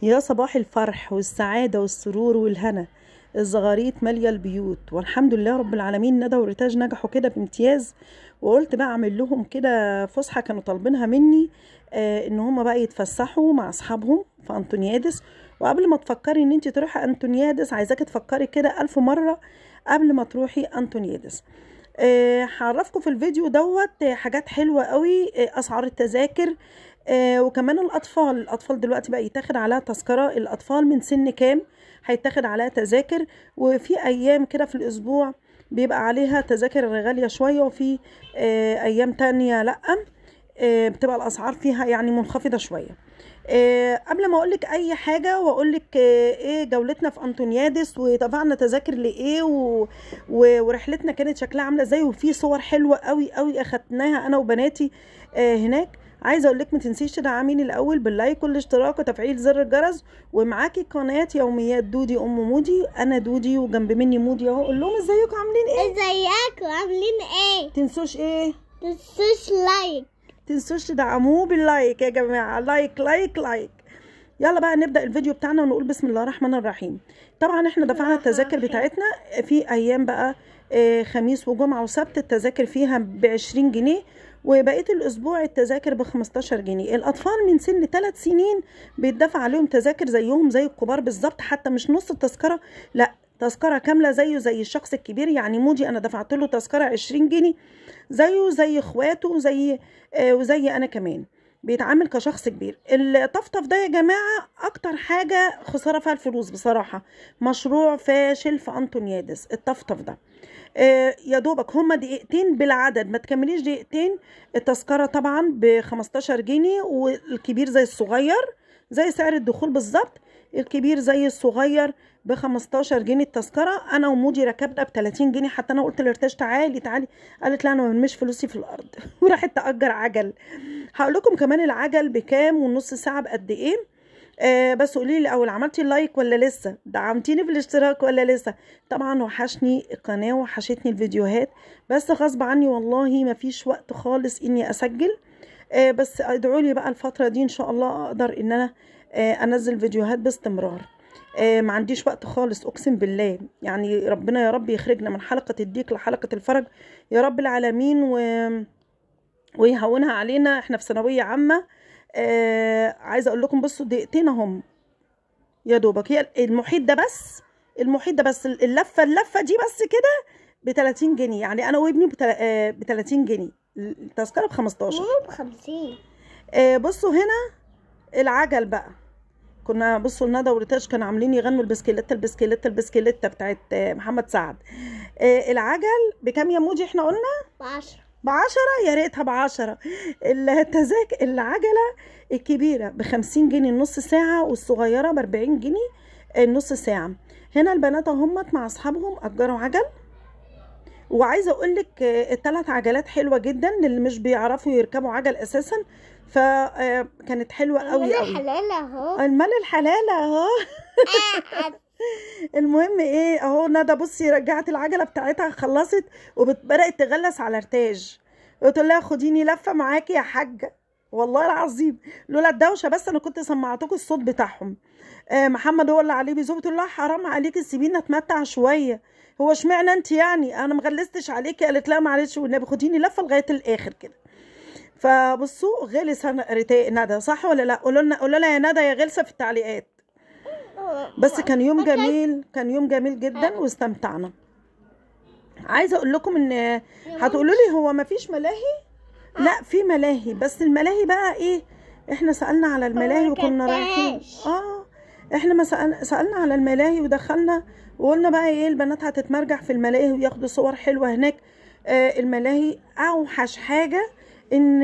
يا صباح الفرح والسعادة والسرور والهنا. الزغاريت مالية البيوت والحمد لله رب العالمين. ندى وريتاج نجحوا كده بامتياز، وقلت بقى اعمل لهم كده فسحة كانوا طالبينها مني، ان هم بقى يتفسحوا مع اصحابهم في انطونيادس. وقبل ما تفكري ان انت تروحي انطونيادس، عايزاكي تفكري كده 1000 مرة قبل ما تروحي انطونيادس. هعرفكم في الفيديو دوت حاجات حلوة قوي، اسعار التذاكر، وكمان الاطفال دلوقتي بقى يتاخد عليها تذكرة. الاطفال من سن كام هيتاخد عليها تذاكر، وفي ايام كده في الاسبوع بيبقى عليها تذاكر غالية شوية، وفي ايام تانية لا، بتبقى الاسعار فيها يعني منخفضة شوية. قبل ما اقولك اي حاجه واقولك ايه جولتنا في انطونيادس ودفعنا تذاكر لايه ورحلتنا كانت شكلها عامله ازاي، وفي صور حلوه قوي قوي اخدناها انا وبناتي هناك. عايزه اقول لك ما تنسيش تدعميني الاول باللايك والاشتراك وتفعيل زر الجرس، ومعاكي قناه يوميات دودي ام مودي. انا دودي وجنب مني مودي اهو. قول لهم ازيكم عاملين ايه. ازيكم عاملين ايه. تنسوش ايه، تنسوش لايك، تنسوش تدعموه باللايك يا جماعه. لايك لايك لايك. يلا بقى نبدأ الفيديو بتاعنا ونقول بسم الله الرحمن الرحيم. طبعا احنا دفعنا التذاكر بتاعتنا في ايام بقى خميس وجمعة وسبت، التذاكر فيها ب20 جنيه، وبقية الاسبوع التذاكر ب15 جنيه. الاطفال من سن 3 سنين بيدفع عليهم تذاكر زيهم زي الكبار بالظبط، حتى مش نص التذكرة، لا تذكرة كاملة زيه زي الشخص الكبير. يعني مودي انا دفعت له تذكرة 20 جنيه زيه زي اخواته وزي انا كمان، بيتعامل كشخص كبير. الطفطف ده يا جماعة اكتر حاجة خسارة فيها الفلوس بصراحة، مشروع فاشل في انطونيادس. الطفطف ده يا دوبك هما دقيقتين بالعدد، ما تكمليش دقيقتين. التذكرة طبعا ب15 جنيه، والكبير زي الصغير زي سعر الدخول بالظبط. الكبير زي الصغير ب15 جنيه التذكرة. انا ومودي ركبنا ب30 جنيه، حتى انا قلت لارتاج تعالي تعالي، قالت لا انا ما برميش فلوسي في الارض وراحت تأجر عجل. هقول لكم كمان العجل بكام والنص ساعة بقد ايه. بس قولي لي الاول، عملتي اللايك ولا لسه؟ دعمتيني بالاشتراك ولا لسه؟ طبعا وحشني القناه وحشتني الفيديوهات، بس غصب عني والله ما فيش وقت خالص اني اسجل. بس ادعوا لي بقى الفتره دي ان شاء الله اقدر ان انا انزل فيديوهات باستمرار. ما عنديش وقت خالص اقسم بالله. يعني ربنا يا رب يخرجنا من حلقه الضيق لحلقه الفرج يا رب العالمين، ويهونها علينا. احنا في ثانويه عامه. عايزه اقول لكم بصوا دقيقتين اهم يا دوبك. هي المحيط ده بس، المحيط ده بس، اللفه دي بس كده ب30 جنيه. يعني انا وابني ب30 جنيه، التذكره ب15. ب50. بصوا هنا العجل بقى. كنا بصوا ندى وريتاج كانوا عاملين يغنوا البسكيليته بتاعت محمد سعد. العجل بكام يا مودي احنا قلنا؟ ب10. يا ريتها ب10. التذاكر العجله الكبيره ب50 جنيه النص ساعه، والصغيره ب40 جنيه النص ساعه. هنا البنات همت مع اصحابهم اجروا عجل. وعايزه اقول لك ال3 عجلات حلوه جدا للي مش بيعرفوا يركبوا عجل اساسا، فكانت حلوه قوي قوي. المال الحلال اهو. المال الحلال اهو. المهم ايه اهو، ندى بصي رجعت العجله بتاعتها، خلصت وبدات تغلس على ارتاج. قلت لها خديني لفه معاكي يا حاجه، والله العظيم لولا الدوشه بس انا كنت سمعتكم الصوت بتاعهم. محمد هو اللي عليه بيزوق. قلت لها حرام عليكي سيبينا اتمتع شويه، هو اشمعنى انت يعني انا مغلستش عليكي؟ قالت لا معلش والنبي خديني لفه لغايه الاخر كده. فبصوا غلس ندى صح ولا لا؟ قولوا لنا يا ندى يا غلسه في التعليقات. بس كان يوم جميل، كان يوم جميل جدا واستمتعنا. عايزه اقول لكم ان هتقولوا لي هو ما فيش ملاهي؟ لا في ملاهي، بس الملاهي بقى ايه، احنا سالنا على الملاهي وكنا رايحين. احنا ما سالنا على الملاهي ودخلنا وقلنا بقى ايه، البنات هتتمرجح في الملاهي وياخدوا صور حلوه هناك. الملاهي اوحش حاجه ان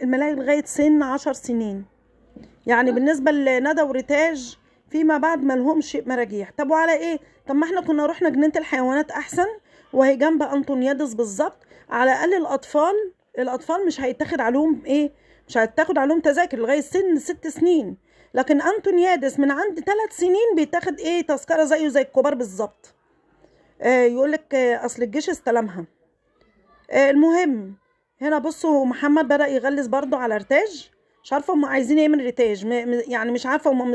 الملاهي لغايه سن 10 سنين، يعني بالنسبه لندى وريتاج فيما بعد ما لهمش مراجيح. طب وعلى ايه؟ طب ما احنا كنا رحنا جنينه الحيوانات احسن، وهي جنب انطونيادس بالظبط. على الاقل الاطفال مش هيتاخد عليهم ايه، مش هيتاخد عليهم تذاكر لغايه سن 6 سنين. لكن انطونيادس من عند 3 سنين بيتاخد ايه، تذكره زيه زي الكبار بالظبط. يقولك اصل الجيش استلمها. المهم هنا بصوا محمد بدأ يغلس برضو على ارتاج. مش عارفه هم عايزين ايه من ريتاج، يعني مش عارفه هم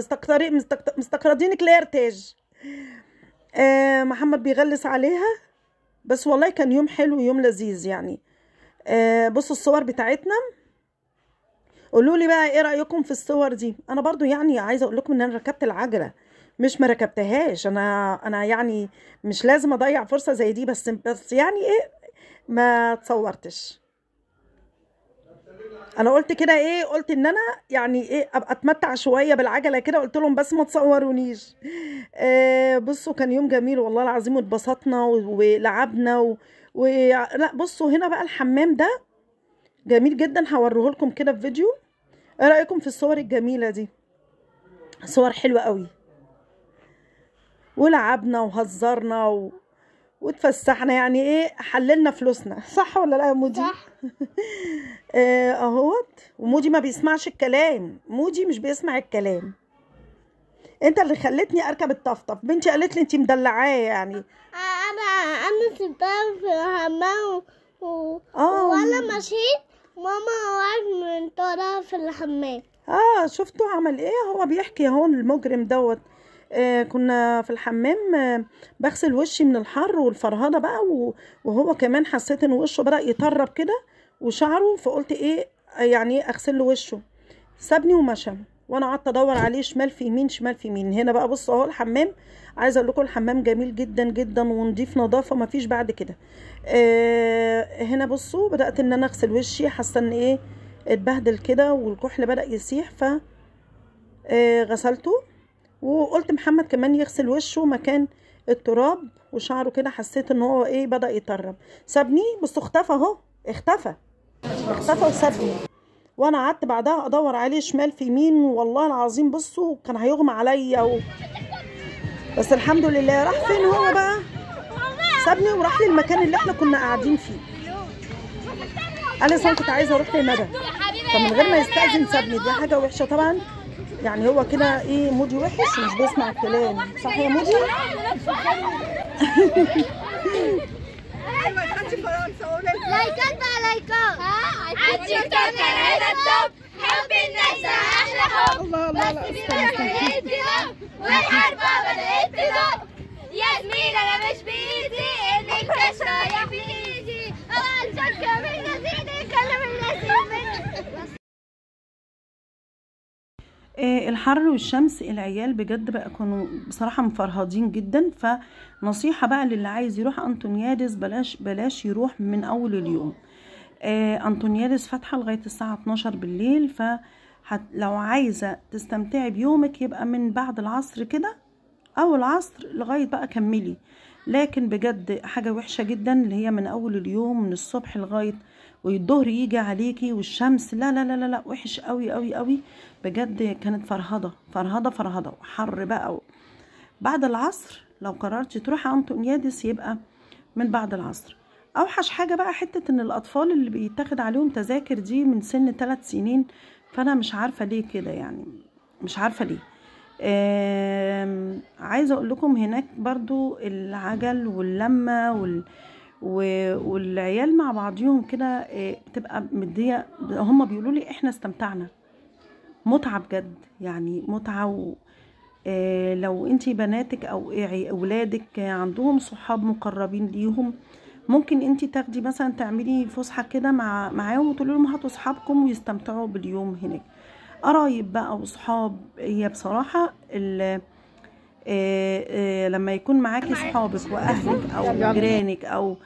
مستقردين كلير تاج. محمد بيغلس عليها، بس والله كان يوم حلو، يوم لذيذ يعني. بصوا الصور بتاعتنا، قولوا لي بقى ايه رايكم في الصور دي. انا برضو يعني عايزه اقول لكم ان انا ركبت العجله، مش ما ركبتهاش. انا يعني مش لازم اضيع فرصه زي دي، بس يعني ايه ما تصورتش. انا قلت كده ايه، قلت ان انا يعني ايه ابقى اتمتع شويه بالعجله كده، قلت لهم بس ما تصورونيش. بصوا كان يوم جميل والله العظيم، واتبسطنا ولعبنا لا بصوا هنا بقى الحمام ده جميل جدا، هوريه لكم كده في فيديو. ايه رايكم في الصور الجميله دي؟ صور حلوه قوي، ولعبنا وهزرنا واتفسحنا، يعني ايه حللنا فلوسنا، صح ولا لا يا مودي؟ صح. اهوت. ومودي ما بيسمعش الكلام، مودي مش بيسمع الكلام. انت اللي خلتني اركب الطفطف، بنتي قالت لي انت مدلعاه يعني. انا سبتها في الحمام وانا مشيت ماما وقعت من طرف في الحمام. شفتوا عمل ايه؟ هو بيحكي اهو المجرم دوت. كنا في الحمام بغسل وشي من الحر والفرهده بقى، وهو كمان حسيت ان وشه بدأ يطرب كده وشعره، فقلت ايه يعني ايه اغسل له وشه. سابني ومشى، وانا قعدت ادور عليه شمال في يمين شمال في يمين. هنا بقى بصوا اهو الحمام، عايزه اقول لكم الحمام جميل جدا جدا ونضيف نظافه ما فيش بعد كده. هنا بصوا بدأت ان انا اغسل وشي، حاسه ان ايه اتبهدل كده والكحل بدأ يسيح، ف غسلته. وقلت محمد كمان يغسل وشه مكان التراب وشعره كده، حسيت ان هو ايه بدأ يطرب. سابني، بصوا اختفى اهو، اختفى وسابني، وانا قعدت بعدها ادور عليه شمال في يمين، والله العظيم بصوا كان هيغمى عليا بس الحمد لله. راح فين هو بقى؟ سابني وراح للمكان اللي احنا كنا قاعدين فيه. انا اصلا كنت عايزه اروح لندى، فمن غير ما يستأذن سابني. دي حاجه وحشه طبعا، يعني هو كده ايه مودي وحش ومش بيسمع الكلام، صح يا مودي؟ لايكات بقى لايكات. عالتيك توك انا التوب، حب الناس احلى حب. بس بينا والحرب بدأت تدق. يا زميل انا مش بايدي انك تشرب في ايدي، شكة من نزيدي كلم الناس. الحر والشمس، العيال بجد بقى كانوا بصراحة مفرهدين جدا. فنصيحة بقى للي عايز يروح أنطونيادس، بلاش يروح من أول اليوم. أنطونيادس فاتحة لغاية الساعة 12 بالليل، لو عايزة تستمتعي بيومك يبقى من بعد العصر كده أو العصر لغاية بقى كملي. لكن بجد حاجة وحشة جدا اللي هي من أول اليوم من الصبح لغاية والظهر يجي عليكي والشمس، لا لا لا لا, لا وحش قوي قوي قوي بجد. كانت فرهضة وحر بقى. بعد العصر لو قررتي تروحي أنطونيادس يبقى من بعد العصر. اوحش حاجة بقى حتة ان الاطفال اللي بيتاخد عليهم تذاكر دي من سن 3 سنين، فانا مش عارفة ليه كده، يعني مش عارفة ليه. عايزة اقول لكم هناك برضو العجل واللمة والعيال مع بعضيهم كده بتبقى مدية. هم بيقولوا لي احنا استمتعنا، متعة بجد يعني متعة. لو انتي بناتك او اولادك عندهم صحاب مقربين ليهم، ممكن انتي تاخدي مثلا تعملي فسحة كده معاهم وتقولي لهم هاتوا صحابكم ويستمتعوا باليوم هناك. قرايب بقى وصحاب، هي بصراحة لما يكون معاكي صحابك واهلك او جيرانك او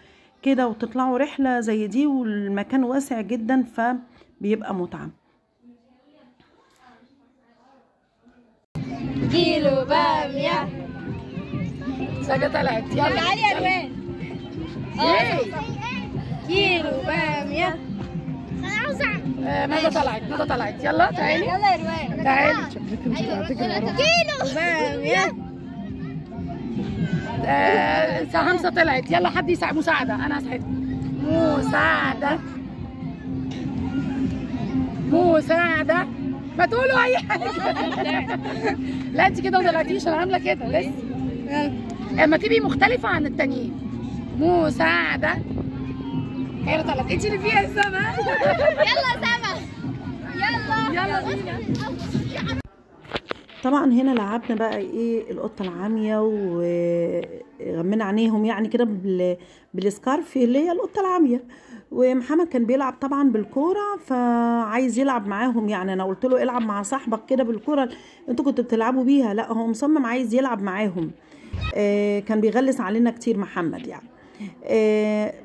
كده وتطلعوا رحلة زي دي والمكان واسع جدا فبيبقى متعة. كيلو بامية ساجة طلعت، يلا تعالي الوان. كيلو بامية. انا عاوزة ندى طلعت يلا تعالي يلا يا روان تعالي. كيلو بامية. همسة طلعت، يلا حد يساعد. مساعدة، أنا هساعدك. مساعدة ما تقولوا أي حاجة. لا أنت كده ما طلعتيش، أنا عاملة كده لسه. اما تبقي مختلفة عن التانيين. مساعدة. هي طلعت، أنت اللي فيها السما. يلا سما يلا. يلا بينا. طبعا هنا لعبنا بقى ايه القطه العاميه وغمينا عينيهم يعني كده بالسكارف اللي هي القطه العاميه. ومحمد كان بيلعب طبعا بالكوره فعايز يلعب معاهم، يعني انا قلت له العب مع صاحبك كده بالكوره انتوا كنتوا بتلعبوا بيها، لا هو مصمم عايز يلعب معاهم. كان بيغلس علينا كتير محمد يعني.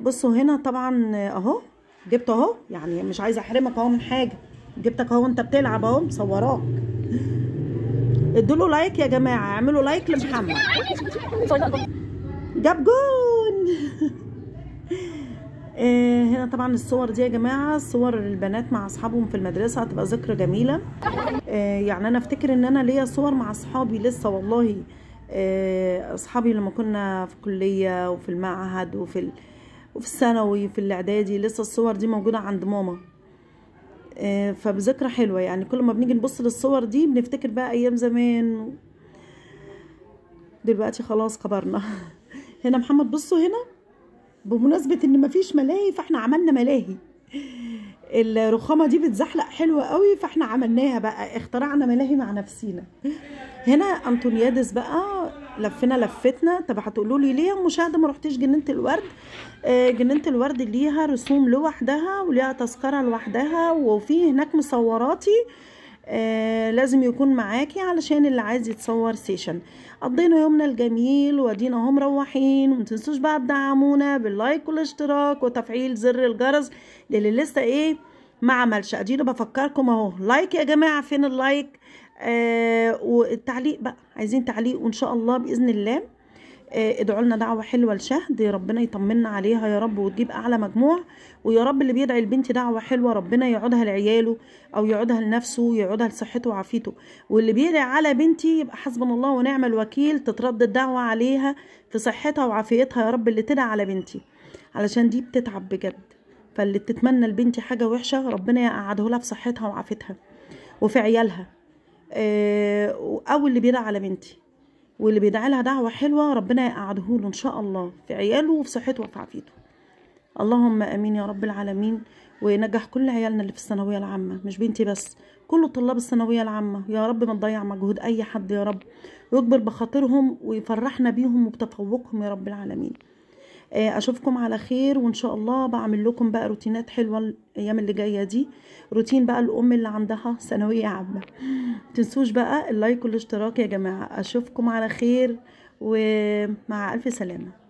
بصوا هنا طبعا اهو جبته اهو، يعني مش عايزه احرمك اهو من حاجه، جبتك اهو انت بتلعب اهو مصوراك. ادوا له لايك يا جماعه، اعملوا لايك لمحمد. جاب جون. هنا طبعا الصور دي يا جماعه صور البنات مع اصحابهم في المدرسه، هتبقى ذكرى جميله. يعني انا افتكر ان انا ليا صور مع اصحابي لسه والله، اصحابي لما كنا في الكليه وفي المعهد وفي الثانوي وفي الاعدادي، لسه الصور دي موجوده عند ماما. فبذكرى حلوه يعني، كل ما بنيجي نبص للصور دي بنفتكر بقى ايام زمان. دلوقتي خلاص كبرنا. هنا محمد بصوا هنا بمناسبه ان مفيش ملاهي فاحنا عملنا ملاهي. الرخامه دي بتزحلق حلوه قوي فاحنا عملناها بقى، اخترعنا ملاهي مع نفسينا. هنا انطونيادس بقى لفنا لفتنا. طب هتقولوا لي ليه يا مشاهده ما رحتيش جنينه الورد؟ جنينه الورد ليها رسوم لوحدها وليها تذكره لوحدها، وفي هناك مصوراتي لازم يكون معاكي علشان اللي عايز يتصور سيشن. قضينا يومنا الجميل وادينا اهو مروحين، ومتنسوش بقى تدعمونا باللايك والاشتراك وتفعيل زر الجرس للي لسه ايه ما عملش. ادينا بفكركم اهو لايك يا جماعه، فين اللايك؟ والتعليق بقى، عايزين تعليق وان شاء الله باذن الله ادعوا لنا دعوه حلوه لشهد، ربنا يطمنا عليها يا رب وتجيب اعلى مجموع. ويا رب اللي بيدعي البنت دعوه حلوه ربنا يعودها لعياله او يعودها لنفسه، يعودها لصحته وعافيته. واللي بيدعي على بنتي يبقى حسبنا الله ونعم الوكيل، تترد الدعوه عليها في صحتها وعافيتها يا رب اللي تدعي على بنتي، علشان دي بتتعب بجد. فاللي بتتمنى لبنتي حاجه وحشه ربنا يقعده لها في صحتها وعافيتها وفي عيالها. او اللي بيدعي على بنتي واللي بيدعي لها دعوه حلوه ربنا يقعده له ان شاء الله في عياله وفي صحته وفي عافيته. اللهم امين يا رب العالمين. وينجح كل عيالنا اللي في الثانويه العامه، مش بنتي بس، كل طلاب الثانويه العامه يا رب ما تضيع مجهود اي حد يا رب، ويكبر بخاطرهم ويفرحنا بيهم وبتفوقهم يا رب العالمين. اشوفكم على خير، وان شاء الله بعمل لكم بقى روتينات حلوه الايام اللي جايه دي، روتين بقى الام اللي عندها ثانويه عامه. متنسوش بقى اللايك والاشتراك يا جماعه. اشوفكم على خير ومع الف سلامه.